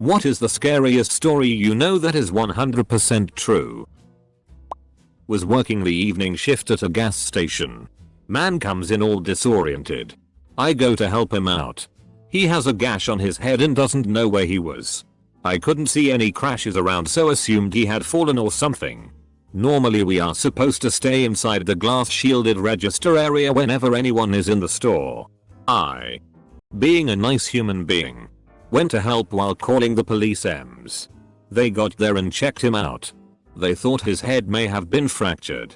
What is the scariest story you know that is 100% true? Was working the evening shift at a gas station. Man comes in all disoriented. I go to help him out. He has a gash on his head and doesn't know where he was. I couldn't see any crashes around, so assumed he had fallen or something. Normally we are supposed to stay inside the glass shielded register area whenever anyone is in the store. I, being a nice human being, went to help while calling the police EMS. They got there and checked him out. They thought his head may have been fractured.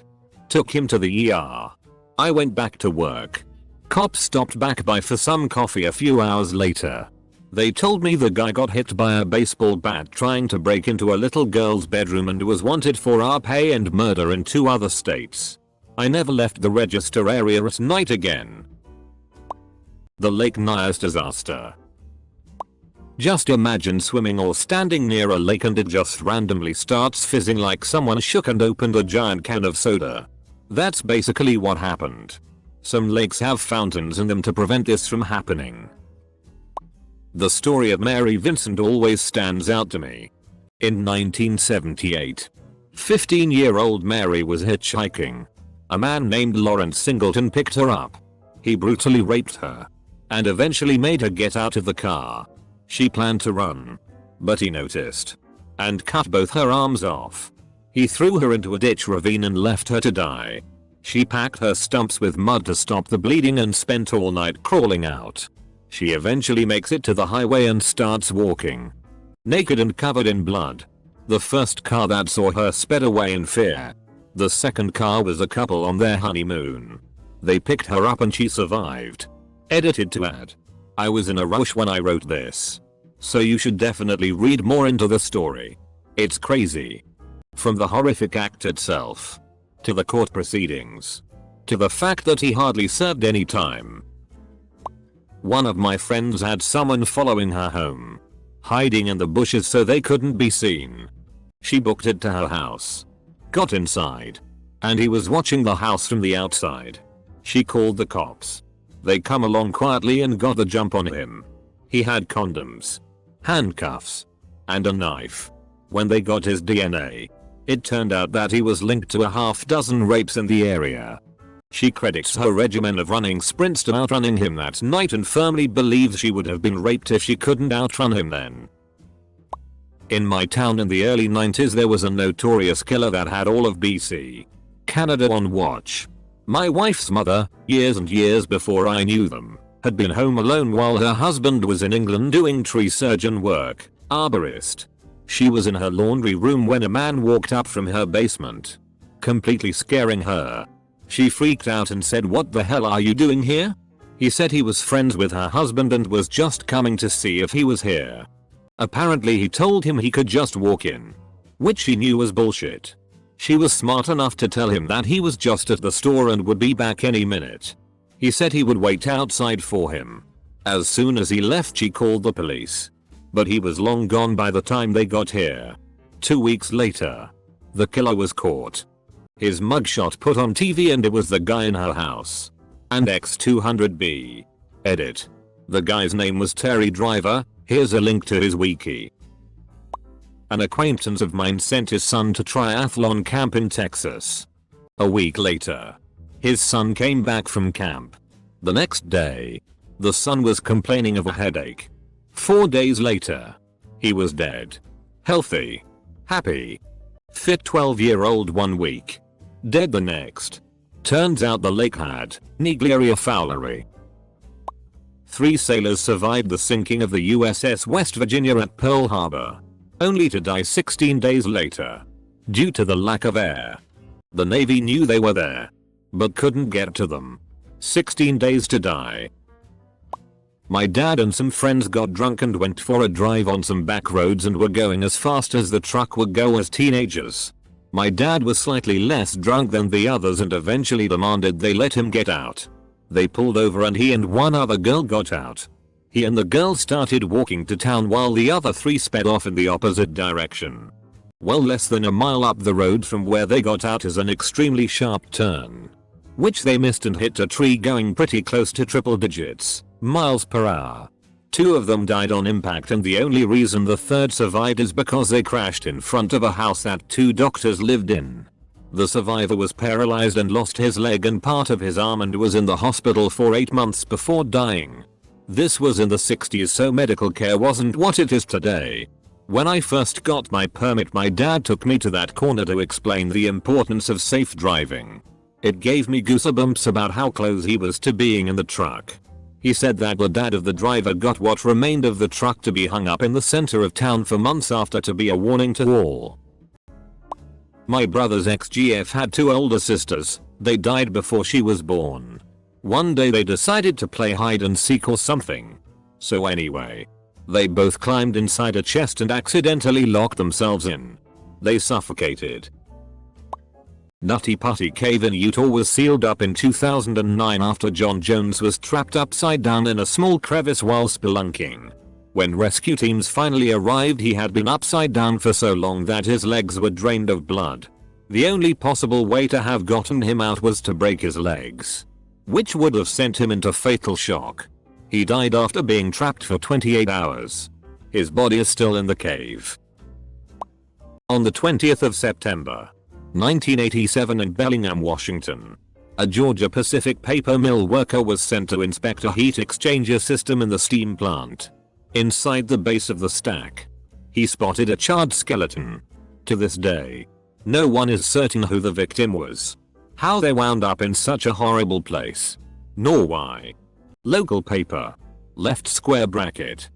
Took him to the ER. I went back to work. Cops stopped back by for some coffee a few hours later. They told me the guy got hit by a baseball bat trying to break into a little girl's bedroom and was wanted for RP and murder in 2 other states. I never left the register area at night again. The Lake Nyas disaster. Just imagine swimming or standing near a lake and it just randomly starts fizzing like someone shook and opened a giant can of soda. That's basically what happened. Some lakes have fountains in them to prevent this from happening. The story of Mary Vincent always stands out to me. In 1978, 15-year-old Mary was hitchhiking. A man named Lawrence Singleton picked her up. He brutally raped her and eventually made her get out of the car. She planned to run, but he noticed and cut both her arms off. He threw her into a ditch ravine and left her to die. She packed her stumps with mud to stop the bleeding and spent all night crawling out. She eventually makes it to the highway and starts walking, naked and covered in blood. The first car that saw her sped away in fear. The second car was a couple on their honeymoon. They picked her up and she survived. Edited to add, I was in a rush when I wrote this, so you should definitely read more into the story. It's crazy. From the horrific act itself, to the court proceedings, to the fact that he hardly served any time. One of my friends had someone following her home, hiding in the bushes so they couldn't be seen. She booked it to her house, got inside, and he was watching the house from the outside. She called the cops. They come along quietly and got the jump on him. He had condoms, handcuffs, and a knife. When they got his DNA, it turned out that he was linked to a half-dozen rapes in the area. She credits her regimen of running sprints to outrunning him that night and firmly believes she would have been raped if she couldn't outrun him then. In my town in the early 90s there was a notorious killer that had all of BC, Canada on watch. My wife's mother, years and years before I knew them, had been home alone while her husband was in England doing tree surgeon work, arborist. She was in her laundry room when a man walked up from her basement, completely scaring her. She freaked out and said, "What the hell are you doing here?" He said he was friends with her husband and was just coming to see if he was here. Apparently he told him he could just walk in, which she knew was bullshit. She was smart enough to tell him that he was just at the store and would be back any minute. He said he would wait outside for him. As soon as he left she called the police, but he was long gone by the time they got here. 2 weeks later, the killer was caught. His mugshot put on TV and it was the guy in her house. And X200B. Edit. The guy's name was Terry Driver. Here's a link to his wiki. An acquaintance of mine sent his son to triathlon camp in Texas. A week later, his son came back from camp. The next day, the son was complaining of a headache. 4 days later, he was dead. Healthy, happy, fit 12-year-old 1 week. Dead the next. Turns out the lake had Naegleria fowleri. 3 sailors survived the sinking of the USS West Virginia at Pearl Harbor, only to die 16 days later, due to the lack of air. The Navy knew they were there, but couldn't get to them. 16 days to die. My dad and some friends got drunk and went for a drive on some back roads and were going as fast as the truck would go as teenagers. My dad was slightly less drunk than the others and eventually demanded they let him get out. They pulled over and he and one other girl got out. He and the girl started walking to town while the other 3 sped off in the opposite direction. Well, less than a mile up the road from where they got out is an extremely sharp turn, which they missed and hit a tree going pretty close to triple digits miles per hour. 2 of them died on impact, and the only reason the third survived is because they crashed in front of a house that 2 doctors lived in. The survivor was paralyzed and lost his leg and part of his arm and was in the hospital for 8 months before dying. This was in the 60s, so medical care wasn't what it is today. When I first got my permit, my dad took me to that corner to explain the importance of safe driving. It gave me goosebumps about how close he was to being in the truck. He said that the dad of the driver got what remained of the truck to be hung up in the center of town for months after to be a warning to all. My brother's ex-GF had 2 older sisters. They died before she was born. One day they decided to play hide and seek or something. So anyway, they both climbed inside a chest and accidentally locked themselves in. They suffocated. Nutty Putty Cave in Utah was sealed up in 2009 after John Jones was trapped upside down in a small crevice while spelunking. When rescue teams finally arrived, he had been upside down for so long that his legs were drained of blood. The only possible way to have gotten him out was to break his legs, which would have sent him into fatal shock. He died after being trapped for 28 hours. His body is still in the cave. On the 20th of September, 1987 in Bellingham, Washington, a Georgia Pacific paper mill worker was sent to inspect a heat exchanger system in the steam plant. Inside the base of the stack, he spotted a charred skeleton. To this day, no one is certain who the victim was, how they wound up in such a horrible place, nor why. Local paper. Left square bracket.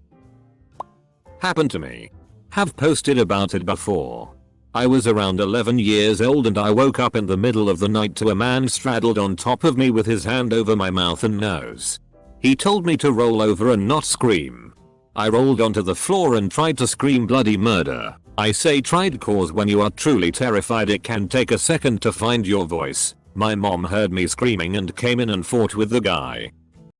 Happened to me. Have posted about it before. I was around 11 years old and I woke up in the middle of the night to a man straddled on top of me with his hand over my mouth and nose. He told me to roll over and not scream. I rolled onto the floor and tried to scream bloody murder. I say tried cause when you are truly terrified it can take a second to find your voice. My mom heard me screaming and came in and fought with the guy.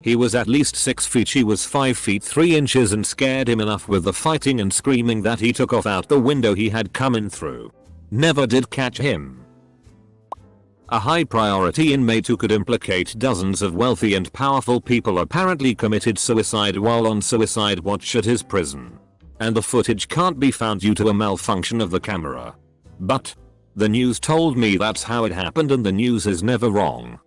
He was at least 6 feet, she was 5 feet 3 inches and scared him enough with the fighting and screaming that he took off out the window he had come in through. Never did catch him. A high priority inmate who could implicate dozens of wealthy and powerful people apparently committed suicide while on suicide watch at his prison. And the footage can't be found due to a malfunction of the camera. But the news told me that's how it happened, and the news is never wrong.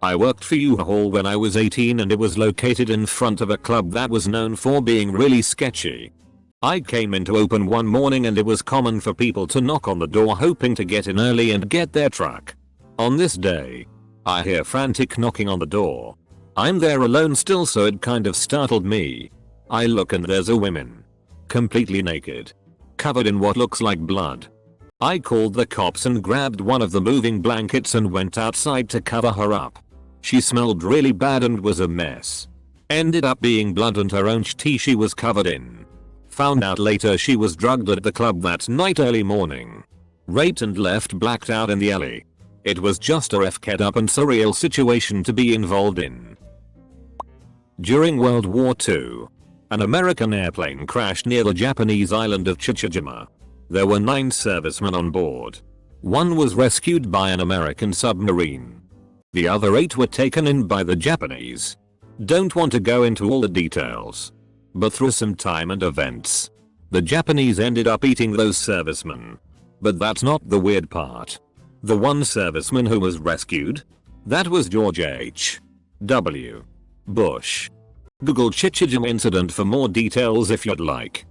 I worked for U-Haul when I was 18 and it was located in front of a club that was known for being really sketchy. I came in to open one morning and it was common for people to knock on the door hoping to get in early and get their truck. On this day, I hear frantic knocking on the door. I'm there alone still, so it kind of startled me. I look and there's a woman, completely naked, covered in what looks like blood. I called the cops and grabbed one of the moving blankets and went outside to cover her up. She smelled really bad and was a mess. Ended up being blood and her own tea she was covered in. Found out later she was drugged at the club that night early morning. Raped and left blacked out in the alley. It was just a effed up and surreal situation to be involved in. During World War II, an American airplane crashed near the Japanese island of Chichijima. There were 9 servicemen on board. 1 was rescued by an American submarine. The other 8 were taken in by the Japanese. Don't want to go into all the details, but through some time and events, the Japanese ended up eating those servicemen. But that's not the weird part. The one serviceman who was rescued? That was George H. W. Bush. Google Chichijima incident for more details if you'd like.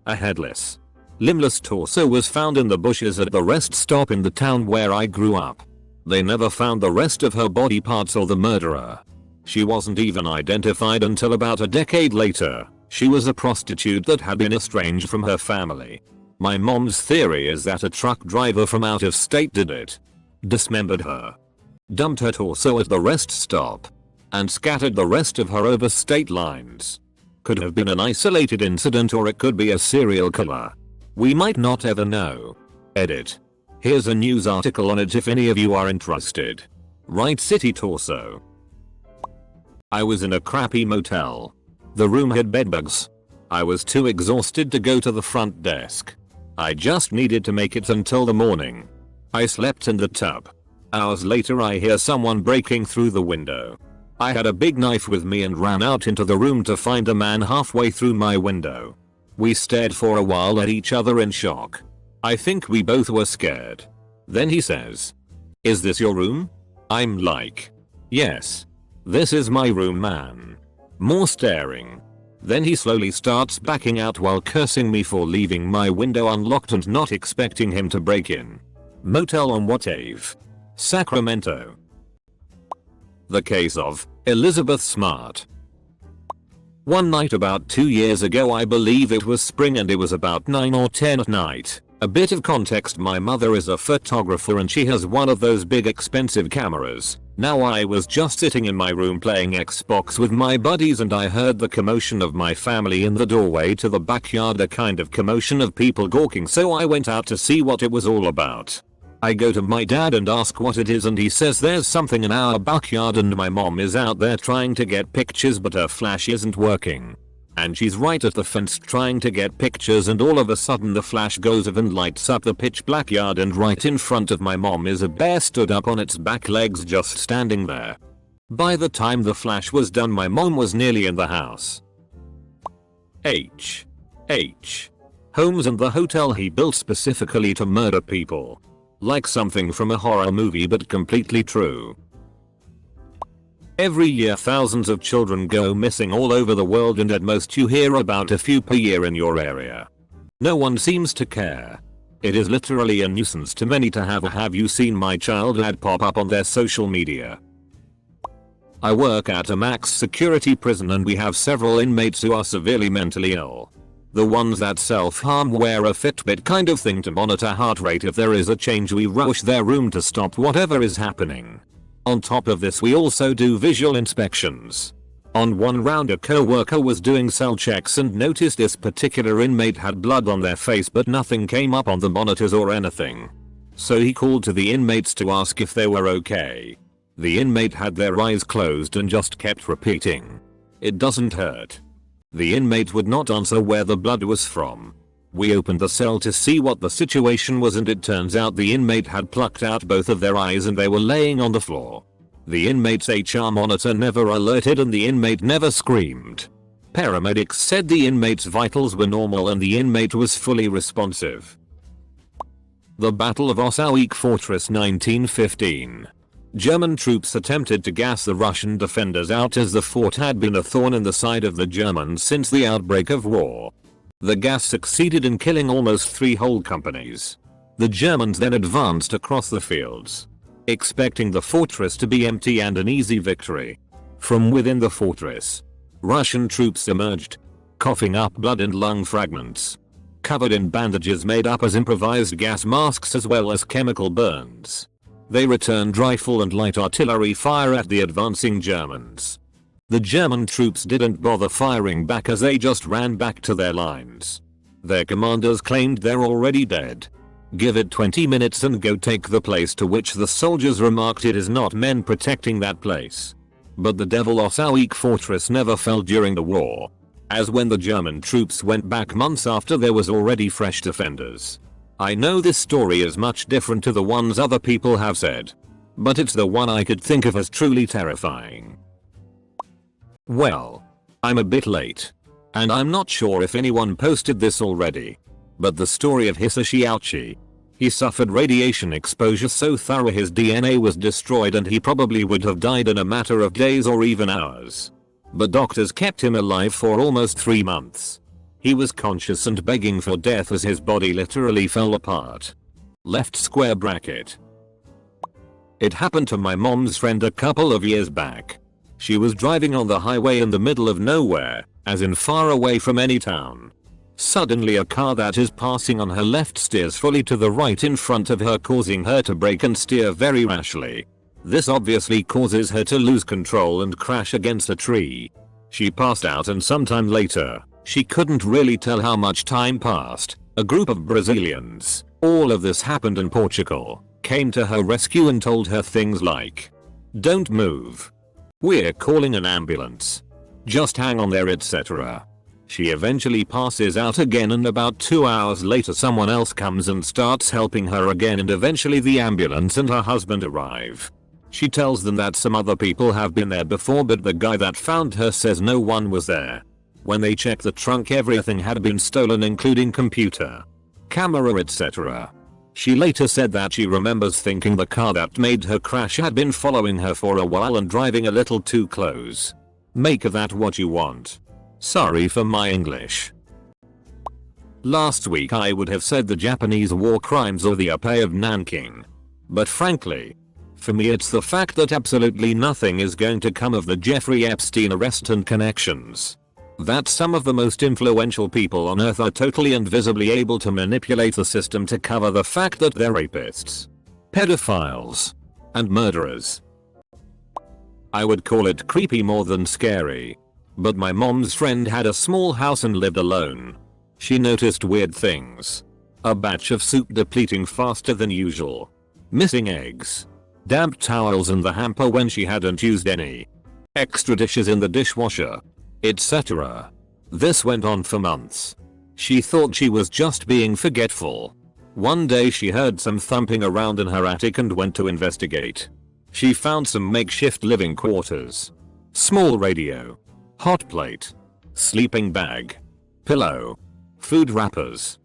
A headless, limbless torso was found in the bushes at the rest stop in the town where I grew up. They never found the rest of her body parts or the murderer. She wasn't even identified until about a decade later. She was a prostitute that had been estranged from her family. My mom's theory is that a truck driver from out of state did it. Dismembered her, dumped her torso at the rest stop, and scattered the rest of her over state lines. Could have been an isolated incident or it could be a serial killer. We might not ever know. Edit. Here's a news article on it if any of you are interested. Right City torso. I was in a crappy motel. The room had bedbugs. I was too exhausted to go to the front desk. I just needed to make it until the morning. I slept in the tub. Hours later I hear someone breaking through the window. I had a big knife with me and ran out into the room to find a man halfway through my window. We stared for a while at each other in shock. I think we both were scared. Then he says, "Is this your room?" I'm like, "Yes. This is my room, man." More staring. Then he slowly starts backing out while cursing me for leaving my window unlocked and not expecting him to break in. Motel on what Ave? Sacramento. The case of Elizabeth Smart. One night about 2 years ago, I believe it was spring and it was about 9 or 10 at night. A bit of context: my mother is a photographer and she has one of those big expensive cameras. Now I was just sitting in my room playing Xbox with my buddies and I heard the commotion of my family in the doorway to the backyard, a kind of commotion of people gawking, so I went out to see what it was all about. I go to my dad and ask what it is and he says there's something in our backyard and my mom is out there trying to get pictures but her flash isn't working. And she's right at the fence trying to get pictures and all of a sudden the flash goes off and lights up the pitch black yard and right in front of my mom is a bear stood up on its back legs just standing there. By the time the flash was done my mom was nearly in the house. H. Holmes and the hotel he built specifically to murder people. Like something from a horror movie, but completely true. Every year thousands of children go missing all over the world and at most you hear about a few per year in your area. No one seems to care. It is literally a nuisance to many to have a "have you seen my child" ad pop up on their social media. I work at a max security prison and we have several inmates who are severely mentally ill. The ones that self-harm wear a Fitbit kind of thing to monitor heart rate. If there is a change we rush their room to stop whatever is happening. On top of this we also do visual inspections. On one round a co-worker was doing cell checks and noticed this particular inmate had blood on their face but nothing came up on the monitors or anything. So he called to the inmates to ask if they were okay. The inmate had their eyes closed and just kept repeating, "It doesn't hurt." The inmate would not answer where the blood was from. We opened the cell to see what the situation was and it turns out the inmate had plucked out both of their eyes and they were laying on the floor. The inmate's HR monitor never alerted and the inmate never screamed. Paramedics said the inmate's vitals were normal and the inmate was fully responsive. The Battle of Osawik Fortress 1915. German troops attempted to gas the Russian defenders out as the fort had been a thorn in the side of the Germans since the outbreak of war. The gas succeeded in killing almost 3 whole companies. The Germans then advanced across the fields, expecting the fortress to be empty and an easy victory. From within the fortress, Russian troops emerged, coughing up blood and lung fragments, covered in bandages made up as improvised gas masks as well as chemical burns. They returned rifle and light artillery fire at the advancing Germans. The German troops didn't bother firing back as they just ran back to their lines. Their commanders claimed they're already dead. Give it 20 minutes and go take the place, to which the soldiers remarked it is not men protecting that place. But the devil Osawik Fortress never fell during the war, as when the German troops went back months after there was already fresh defenders. I know this story is much different to the ones other people have said, but it's the one I could think of as truly terrifying. Well, I'm a bit late, and I'm not sure if anyone posted this already, but the story of Hisashi Aochi. He suffered radiation exposure so thorough his DNA was destroyed and he probably would have died in a matter of days or even hours. But doctors kept him alive for almost 3 months. He was conscious and begging for death as his body literally fell apart. Left square bracket. It happened to my mom's friend a couple of years back. She was driving on the highway in the middle of nowhere, as in far away from any town. Suddenly a car that is passing on her left steers fully to the right in front of her, causing her to brake and steer very rashly. This obviously causes her to lose control and crash against a tree. She passed out and sometime later, she couldn't really tell how much time passed, a group of Brazilians, all of this happened in Portugal, came to her rescue and told her things like, "Don't move. We're calling an ambulance. Just hang on there," etc. She eventually passes out again and about 2 hours later someone else comes and starts helping her again and eventually the ambulance and her husband arrive. She tells them that some other people have been there before, but the guy that found her says no one was there. When they check the trunk, everything had been stolen, including computer, camera, etc. She later said that she remembers thinking the car that made her crash had been following her for a while and driving a little too close. Make of that what you want. Sorry for my English. Last week I would have said the Japanese war crimes or the Appay of Nanking. But frankly, for me it's the fact that absolutely nothing is going to come of the Jeffrey Epstein arrest and connections. That some of the most influential people on earth are totally and visibly able to manipulate the system to cover the fact that they're rapists, pedophiles, and murderers. I would call it creepy more than scary. But my mom's friend had a small house and lived alone. She noticed weird things. A batch of soup depleting faster than usual. Missing eggs. Damp towels in the hamper when she hadn't used any. Extra dishes in the dishwasher. Etc. This went on for months. She thought she was just being forgetful. One day she heard some thumping around in her attic and went to investigate. She found some makeshift living quarters. Small radio. Hot plate. Sleeping bag. Pillow. Food wrappers.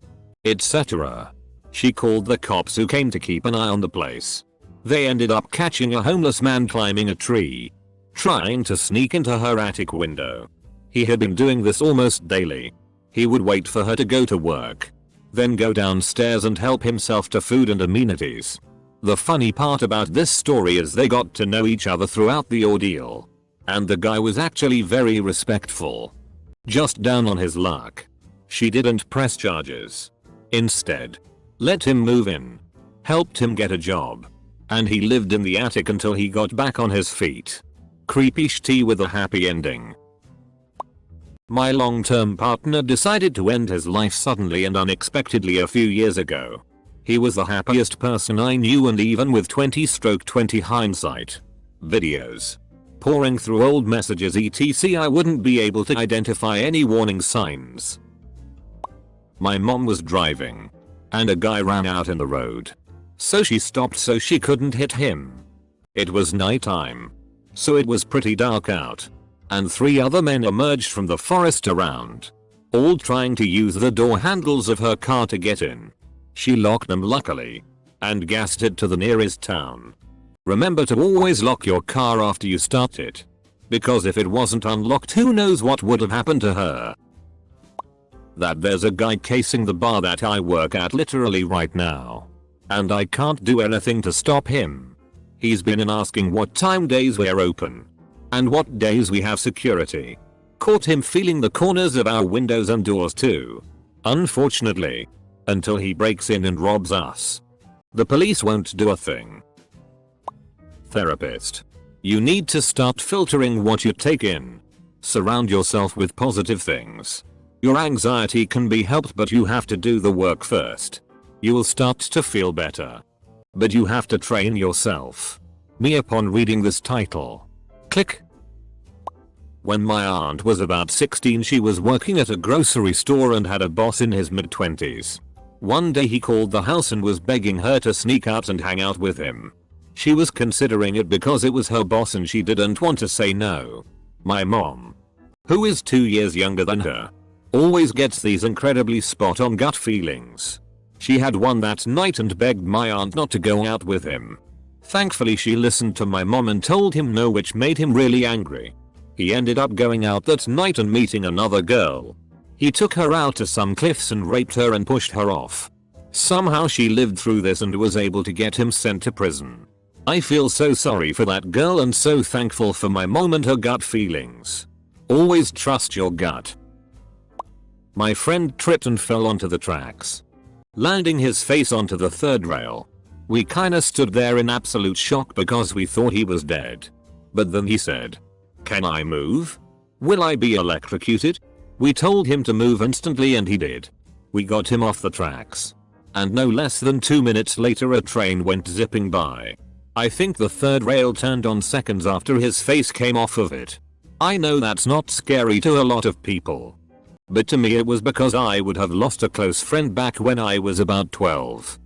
Etc. She called the cops, who came to keep an eye on the place. They ended up catching a homeless man climbing a tree, trying to sneak into her attic window. He had been doing this almost daily. He would wait for her to go to work, then go downstairs and help himself to food and amenities. The funny part about this story is they got to know each other throughout the ordeal. And the guy was actually very respectful. Just down on his luck. She didn't press charges. Instead, let him move in. Helped him get a job. And he lived in the attic until he got back on his feet. Creepy shitty with a happy ending. My long-term partner decided to end his life suddenly and unexpectedly a few years ago. He was the happiest person I knew, and even with 20/20 hindsight videos pouring through old messages etc, I wouldn't be able to identify any warning signs. My mom was driving and a guy ran out in the road. So she stopped so she couldn't hit him. It was nighttime, so it was pretty dark out. And 3 other men emerged from the forest around, all trying to use the door handles of her car to get in. She locked them luckily, and gassed it to the nearest town. Remember to always lock your car after you start it, because if it wasn't unlocked, who knows what would have happened to her. That there's a guy casing the bar that I work at literally right now, and I can't do anything to stop him. He's been in asking what time days we're open, and what days we have security. Caught him feeling the corners of our windows and doors too. Unfortunately. Until he breaks in and robs us. The police won't do a thing. Therapist. You need to start filtering what you take in. Surround yourself with positive things. Your anxiety can be helped, but you have to do the work first. You will start to feel better. But you have to train yourself. Me upon reading this title. Click. When my aunt was about 16, she was working at a grocery store and had a boss in his mid-20s. One day he called the house and was begging her to sneak out and hang out with him. She was considering it because it was her boss and she didn't want to say no. My mom, who is 2 years younger than her, always gets these incredibly spot-on gut feelings. She had one that night and begged my aunt not to go out with him. Thankfully she listened to my mom and told him no, which made him really angry. He ended up going out that night and meeting another girl. He took her out to some cliffs and raped her and pushed her off. Somehow she lived through this and was able to get him sent to prison. I feel so sorry for that girl and so thankful for my mom and her gut feelings. Always trust your gut. My friend tripped and fell onto the tracks, landing his face onto the third rail. We kinda stood there in absolute shock because we thought he was dead. But then he said, "Can I move? Will I be electrocuted?" We told him to move instantly and he did. We got him off the tracks. And no less than 2 minutes later a train went zipping by. I think the third rail turned on seconds after his face came off of it. I know that's not scary to a lot of people. But to me it was because I would have lost a close friend back when I was about 12.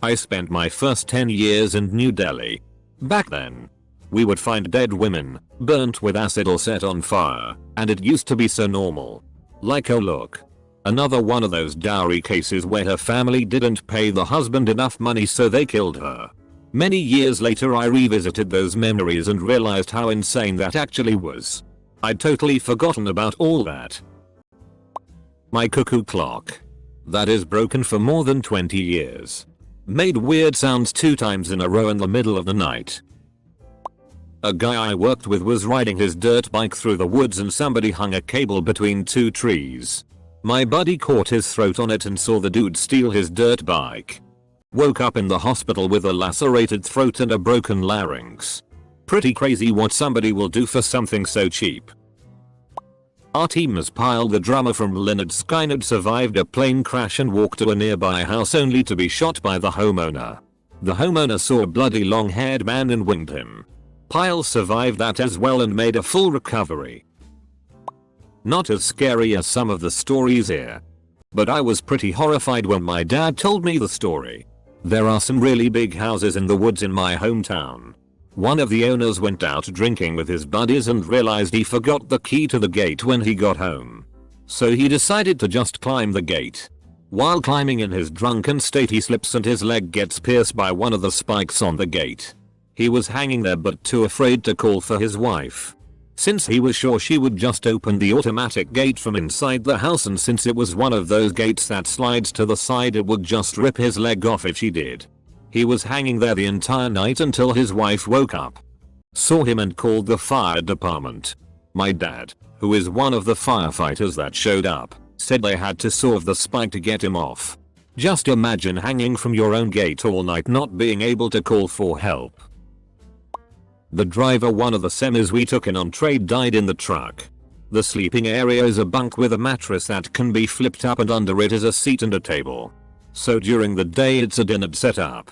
I spent my first 10 years in New Delhi. Back then, we would find dead women, burnt with acid or set on fire, and it used to be so normal. Like, oh look. Another one of those dowry cases where her family didn't pay the husband enough money so they killed her. Many years later I revisited those memories and realized how insane that actually was. I'd totally forgotten about all that. My cuckoo clock. That is broken for more than 20 years. Made weird sounds 2 times in a row in the middle of the night. A guy I worked with was riding his dirt bike through the woods and somebody hung a cable between 2 trees. My buddy caught his throat on it and saw the dude steal his dirt bike. Woke up in the hospital with a lacerated throat and a broken larynx. Pretty crazy what somebody will do for something so cheap. Our team has piled the drummer from Lynyrd Skynyrd survived a plane crash and walked to a nearby house only to be shot by the homeowner. The homeowner saw a bloody long-haired man and winged him. Pyle survived that as well and made a full recovery. Not as scary as some of the stories here. But I was pretty horrified when my dad told me the story. There are some really big houses in the woods in my hometown. One of the owners went out drinking with his buddies and realized he forgot the key to the gate when he got home. So he decided to just climb the gate. While climbing in his drunken state he slips and his leg gets pierced by one of the spikes on the gate. He was hanging there but too afraid to call for his wife. Since he was sure she would just open the automatic gate from inside the house, and since it was one of those gates that slides to the side, it would just rip his leg off if she did. He was hanging there the entire night until his wife woke up, saw him and called the fire department. My dad, who is one of the firefighters that showed up, said they had to saw off the spike to get him off. Just imagine hanging from your own gate all night not being able to call for help. The driver one of the semis we took in on trade died in the truck. The sleeping area is a bunk with a mattress that can be flipped up and under it is a seat and a table. So during the day it's a dinner setup.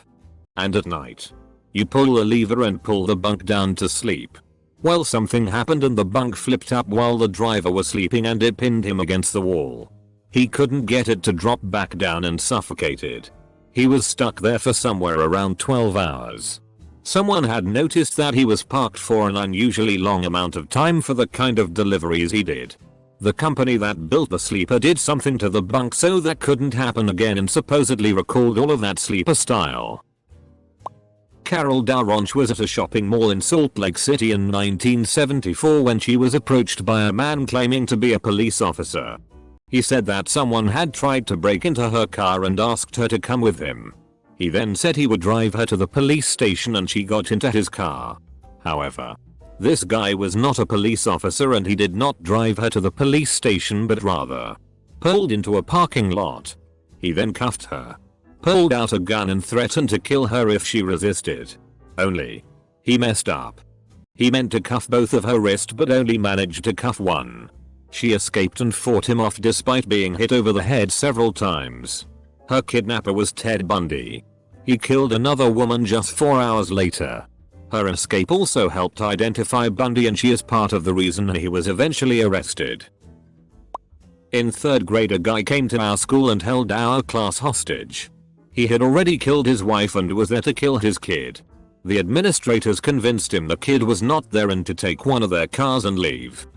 And at night, you pull a lever and pull the bunk down to sleep. Well, something happened and the bunk flipped up while the driver was sleeping and it pinned him against the wall. He couldn't get it to drop back down and suffocated. He was stuck there for somewhere around 12 hours. Someone had noticed that he was parked for an unusually long amount of time for the kind of deliveries he did. The company that built the sleeper did something to the bunk so that couldn't happen again and supposedly recalled all of that sleeper style. Carol Daronch was at a shopping mall in Salt Lake City in 1974 when she was approached by a man claiming to be a police officer. He said that someone had tried to break into her car and asked her to come with him. He then said he would drive her to the police station and she got into his car. However, this guy was not a police officer and he did not drive her to the police station but rather pulled into a parking lot. He then cuffed her, pulled out a gun and threatened to kill her if she resisted. Only, he messed up. He meant to cuff both of her wrists but only managed to cuff one. She escaped and fought him off despite being hit over the head several times. Her kidnapper was Ted Bundy. He killed another woman just 4 hours later. Her escape also helped identify Bundy and she is part of the reason he was eventually arrested. In 3rd grade a guy came to our school and held our class hostage. He had already killed his wife and was there to kill his kid. The administrators convinced him the kid was not there and to take one of their cars and leave.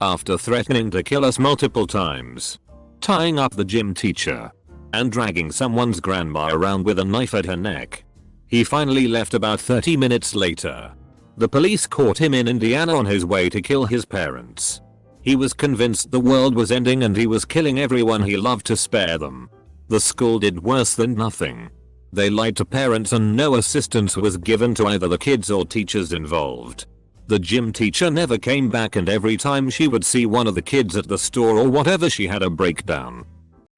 After threatening to kill us multiple times, tying up the gym teacher, and dragging someone's grandma around with a knife at her neck, he finally left about 30 minutes later. The police caught him in Indiana on his way to kill his parents. He was convinced the world was ending and he was killing everyone he loved to spare them. The school did worse than nothing. They lied to parents and no assistance was given to either the kids or teachers involved. The gym teacher never came back and every time she would see one of the kids at the store or whatever she had a breakdown.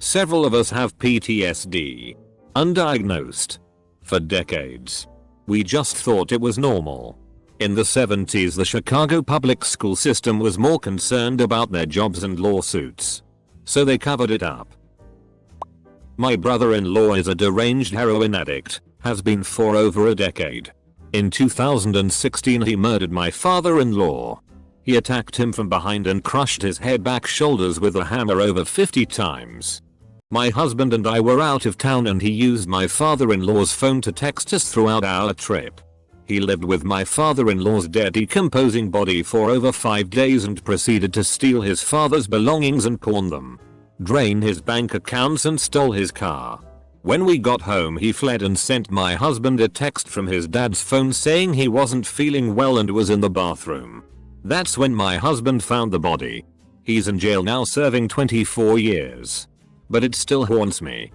Several of us have PTSD. Undiagnosed. For decades. We just thought it was normal. In the 70s the Chicago public school system was more concerned about their jobs and lawsuits. So they covered it up. My brother-in-law is a deranged heroin addict, has been for over a decade. In 2016 he murdered my father-in-law. He attacked him from behind and crushed his head back shoulders with a hammer over 50 times. My husband and I were out of town and he used my father-in-law's phone to text us throughout our trip. He lived with my father-in-law's dead decomposing body for over 5 days and proceeded to steal his father's belongings and pawn them. Drain his bank accounts and stole his car. When we got home he fled and sent my husband a text from his dad's phone saying he wasn't feeling well and was in the bathroom. That's when my husband found the body. He's in jail now serving 24 years. But it still haunts me.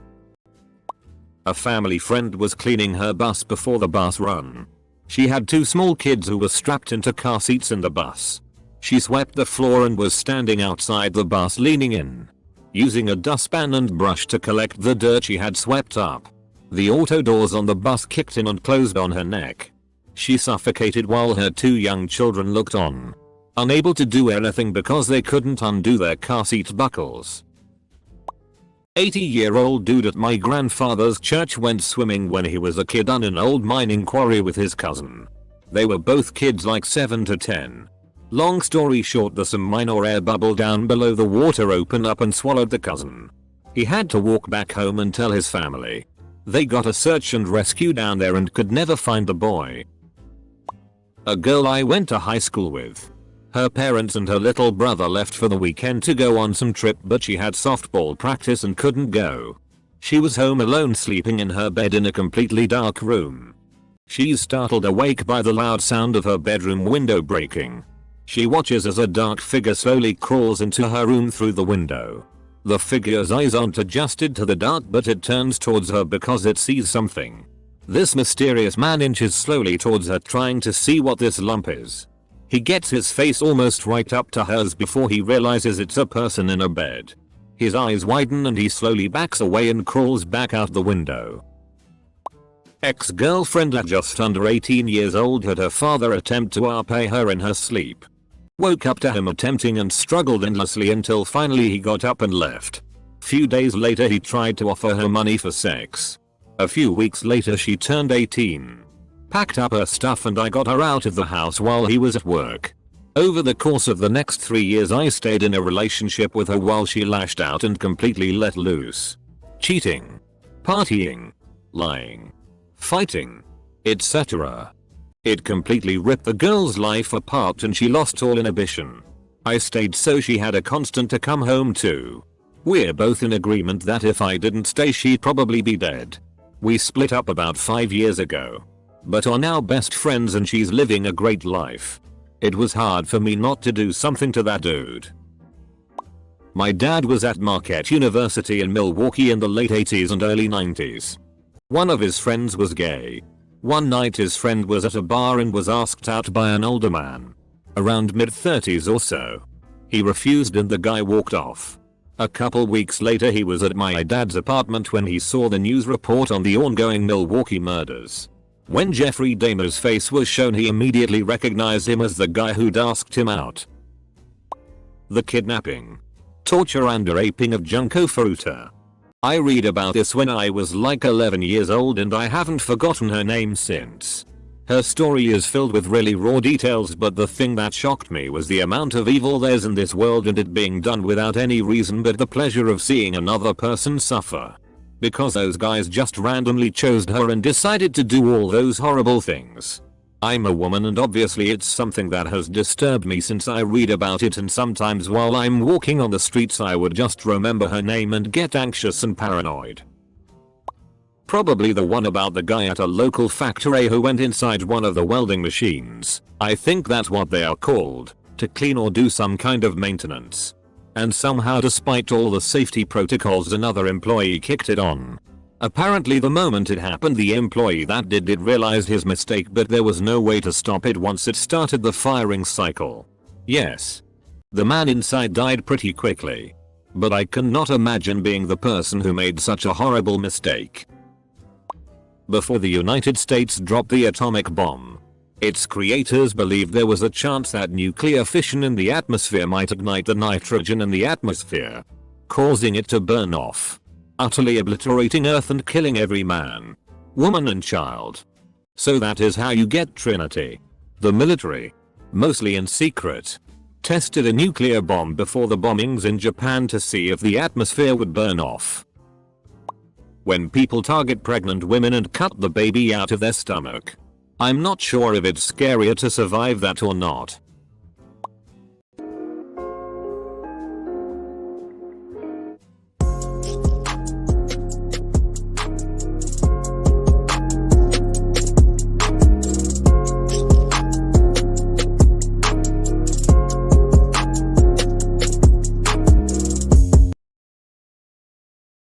A family friend was cleaning her bus before the bus run. She had 2 small kids who were strapped into car seats in the bus. She swept the floor and was standing outside the bus leaning in, using a dustpan and brush to collect the dirt she had swept up. The auto doors on the bus kicked in and closed on her neck. She suffocated while her 2 young children looked on, unable to do anything because they couldn't undo their car seat buckles. 80-year-old dude at my grandfather's church went swimming when he was a kid on an old mining quarry with his cousin. They were both kids like 7 to 10. Long story short, some minor air bubble down below the water opened up and swallowed the cousin. He had to walk back home and tell his family. They got a search and rescue down there and could never find the boy. A girl I went to high school with. Her parents and her little brother left for the weekend to go on some trip, but she had softball practice and couldn't go. She was home alone sleeping in her bed in a completely dark room. She's startled awake by the loud sound of her bedroom window breaking. She watches as a dark figure slowly crawls into her room through the window. The figure's eyes aren't adjusted to the dark, but it turns towards her because it sees something. This mysterious man inches slowly towards her, trying to see what this lump is. He gets his face almost right up to hers before he realizes it's a person in a bed. His eyes widen and he slowly backs away and crawls back out the window. Ex-girlfriend at just under 18 years old had her father attempt to pay her in her sleep. Woke up to him attempting and struggled endlessly until finally he got up and left. Few days later he tried to offer her money for sex. A few weeks later she turned 18. Packed up her stuff and I got her out of the house while he was at work. Over the course of the next 3 years I stayed in a relationship with her while she lashed out and completely let loose. Cheating, partying, lying, fighting, etc. It completely ripped the girl's life apart and she lost all inhibition. I stayed so she had a constant to come home to. We're both in agreement that if I didn't stay she'd probably be dead. We split up about 5 years ago, but are now best friends and she's living a great life. It was hard for me not to do something to that dude. My dad was at Marquette University in Milwaukee in the late 80s and early 90s. One of his friends was gay. One night his friend was at a bar and was asked out by an older man, around mid-30s or so. He refused and the guy walked off. A couple weeks later he was at my dad's apartment when he saw the news report on the ongoing Milwaukee murders. When Jeffrey Dahmer's face was shown he immediately recognized him as the guy who'd asked him out. The kidnapping, torture and raping of Junko Furuta. I read about this when I was like 11 years old and I haven't forgotten her name since. Her story is filled with really raw details, but the thing that shocked me was the amount of evil there's in this world and it being done without any reason but the pleasure of seeing another person suffer. Because those guys just randomly chose her and decided to do all those horrible things. I'm a woman and obviously it's something that has disturbed me since I read about it, and sometimes while I'm walking on the streets I would just remember her name and get anxious and paranoid. Probably the one about the guy at a local factory who went inside one of the welding machines, I think that's what they are called, to clean or do some kind of maintenance. And somehow despite all the safety protocols another employee kicked it on. Apparently the moment it happened the employee that did it realized his mistake, but there was no way to stop it once it started the firing cycle. Yes. The man inside died pretty quickly. But I cannot imagine being the person who made such a horrible mistake. Before the United States dropped the atomic bomb, its creators believed there was a chance that nuclear fission in the atmosphere might ignite the nitrogen in the atmosphere, causing it to burn off, utterly obliterating Earth and killing every man, woman and child. So that is how you get Trinity. The military, mostly in secret, tested a nuclear bomb before the bombings in Japan to see if the atmosphere would burn off. When people target pregnant women and cut the baby out of their stomach, I'm not sure if it's scarier to survive that or not.